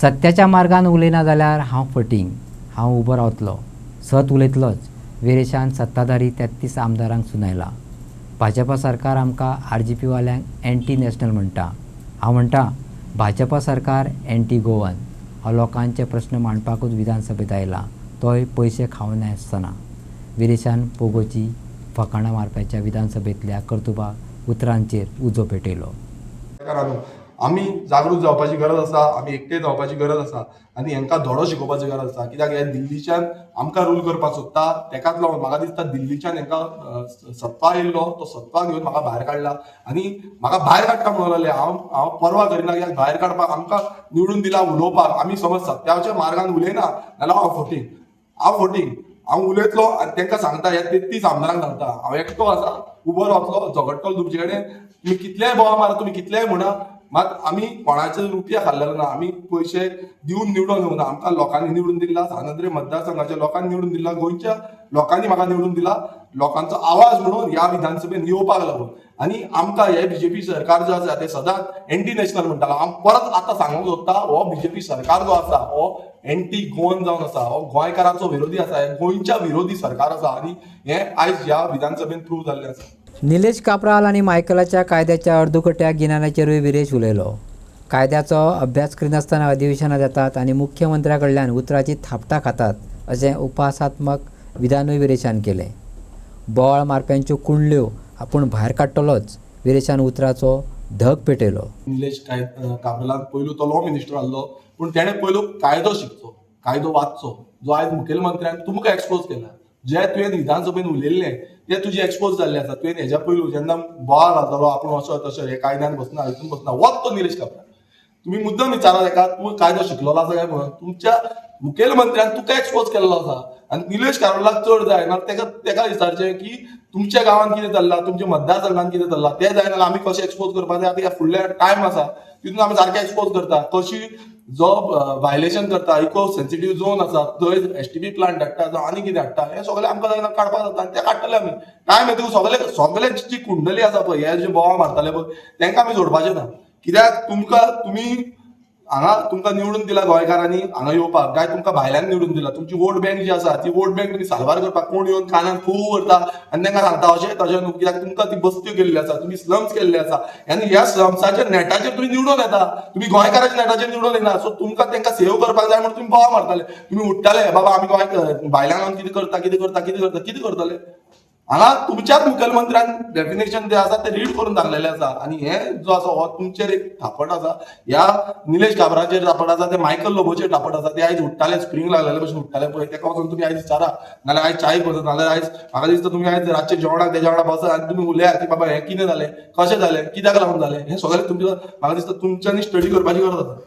सत्याच्या मार्गान उलयना जाल्यार हांव फटींग, हांव उबो रावतलो, सत उलयतलोच, विरेशान सत्ताधारी 33 आमदारांक सुनायला. भाजपा सरकार आमकां RGP वाल्यांक एंटी नॅशनल म्हणटा. हांव म्हणटा भाजपा सरकार एंटी गोवन. हांव लोकांचे प्रस्न मांडपाकूच विधानसभेत आयला, तोय पयशे खावना आसतना. विरेशान पोगोची फकाणां मारप्याच्या विधानसभेंतल्या कर्तुबाक उतरांचेर उजो पेटयलो. आमी जागृत जावपाची गरज आसा, आमी एकटे जावपाची गरज आसा आनी हांकां धडो शिकोवपाची गरज आसा. कित्याक हे दिल्लीच्यान आमकां रूल करपाक सोदता, तेकाच लागून म्हाका दिसता दिल्लीच्यान हांकां सत्ता येयल्लो, तो सत्ता घेवन म्हाका भायर काडला आनी म्हाका भायर काडटा म्हणून लागले. हांव परवा करिना, कित्याक भायर काडपाक आमकां निवडून दिला उलोवपाक. आमी समज सत्याच्या मार्गान उलयना जाल्यार हांव फोटींग हांव उलयतलो आनी तांकां सांगता, हे 33 आमदारांक सांगता, हांव एकटो आसा, उबो रावतलो, झगडटलो तुमचे कडेन. तुमी कितलेय बोवाळ मारा, तुमी कितलेय म्हणा, मात आमी कोणाचे रुपया खाल्लेलो ना, आमी पयशे दिवन निवडून येवना. आमकां लोकांनी निवडून दिला, सानंद्रे मतदारसंघाच्या लोकांनी निवडून दिला, गोंयच्या लोकांनी म्हाका निवडून दिला, लोकांचो आवाज म्हणून ह्या विधानसभेन येवपाक लागून. आनी आमकां हे BJP सरकार जो आसा ते सदांच एंटी नॅशनल म्हणटालो. हांव परत आतां सांगूंक सोदता, हो BJP सरकार जो आसा हो एंटी गोवन जावन आसा, हो गोंयकारांचो विरोधी आसा, हे गोंयच्या विरोधी सरकार आसा आनी हे आयज ह्या विधानसभेन प्रूव्ह जाल्लें आसा. निलेश काब्राल आणि मायकलाच्या कायद्याच्या अर्दुकट्या गिन्यानाचेरूय विरेश उलयलो. कायद्याचो अभ्यास करिनासतना अधिवेशनां जातात आनी मुख्यमंत्र्या कडल्यान उतराची थापटां खातात अशें उपासात्मक विधानूय विरेशान केलें. बोवाळ मारप्यांच्यो कुंडल्यो आपूण भायर काडटलोच, विरेशान उतराचो धग पेटयलो. निलेश काब्रालान पयलू तो लॉ मिनिस्टर आसलो, पूण तेणें पयलू कायदो शिकचो, कायदो वाचचो, जो आयज मुखेलमंत्र्यान तुमकां एक्सपोज केला. जे तुवें विधानसभेन उलयल्लें ते तुजे एक्सपोज जाल्ले आसा. तुवें हेज्या पयलू जेन्ना बोवाळ घालतालो आपूण असो तशें हे कायद्यान बसना, हितून बसना, वच तो निलेश काब्राल. तुमी मुद्दम विचारा ताका, तूं कायदो शिकलेलो आसा काय म्हणून. तुमच्या मुखेलमंत्र्यान तुका एक्सपोज केल्लो आसा आनी निलेश काब्रालाक चड जाय ना तेका विचारचें की तुमच्या गांवांत कितें चल्लां, तुमच्या मतदारसंघात कितें चल्लां तें जायना. आमी कशें एक्सपोज करपाक जाय, आतां फुडल्या टायम आसा तितून आमी सारकें एक्सपोज करता. कशी जो वायलेशन करता, इको सेन्सिटीव झोन आसा थंय STP प्लांट धाडटा, जो आनी कितें हाडटा, हें सगळें आमकां जायना काडपाक जाता आनी तें काडटले आमी. टायम येतकूच सगळे जी कुंडली आसा पळय, हे जे बोवाळ मारताले पळय तांकां आमी सोडपाचें ना. कित्याक तुमी हांगा तुमकां निवडून दिला गोंयकारांनी हांगा येवपाक, काय तुमकां भायल्यान निवडून दिला. तुमची वोट बँक जी आसा ती वोट बँक तुमी सारवार करपाक कोण येवन कानान फू करता आनी तांकां सांगता अशें तशें न्हू. कित्याक तुमकां ती बस्त्यो केल्ली आसा, तुमी स्लम्स केल्ले आसा आनी ह्या स्लम्साच्या नेटाचेर तुमी निवडून येता. तुमी गोंयकाराच्या नेटाचेर निवडून येना. सो तुमकां तांकां सेव करपाक जाय म्हणून तुमी बोवाळ मारताले. तुमी उठताले बाबा आमी गोंय भायल्यान कितें करतले. हांगा तुमच्याच मुखेलमंत्र्यान डेफिनेशन जे आसा ते रीड करून सांगलेले आसा आनी हे जो आसा हो तुमचेर एक थापट आसा. ह्या निलेश काब्राचेर थापट आसा, ते मायकल लोबोचेर थापट आसा. ते आयज उठताले, स्प्रिंग लागलेले भशेन उठताले पळय, ताका वचून तुमी आयज विचारा, नाल्यार आयज चायेक बसत, नाल्यार आयज म्हाका दिसता तुमी आयज रातचे जेवणाक तेज्या वांगडा बसा आनी तुमी उलया की बाबा हें कितें जालें, कशें जालें, कित्याक लागून जालें, हें सगळें तुमच्या म्हाका दिसता तुमच्यांनी स्टडी करपाची गरज आसा.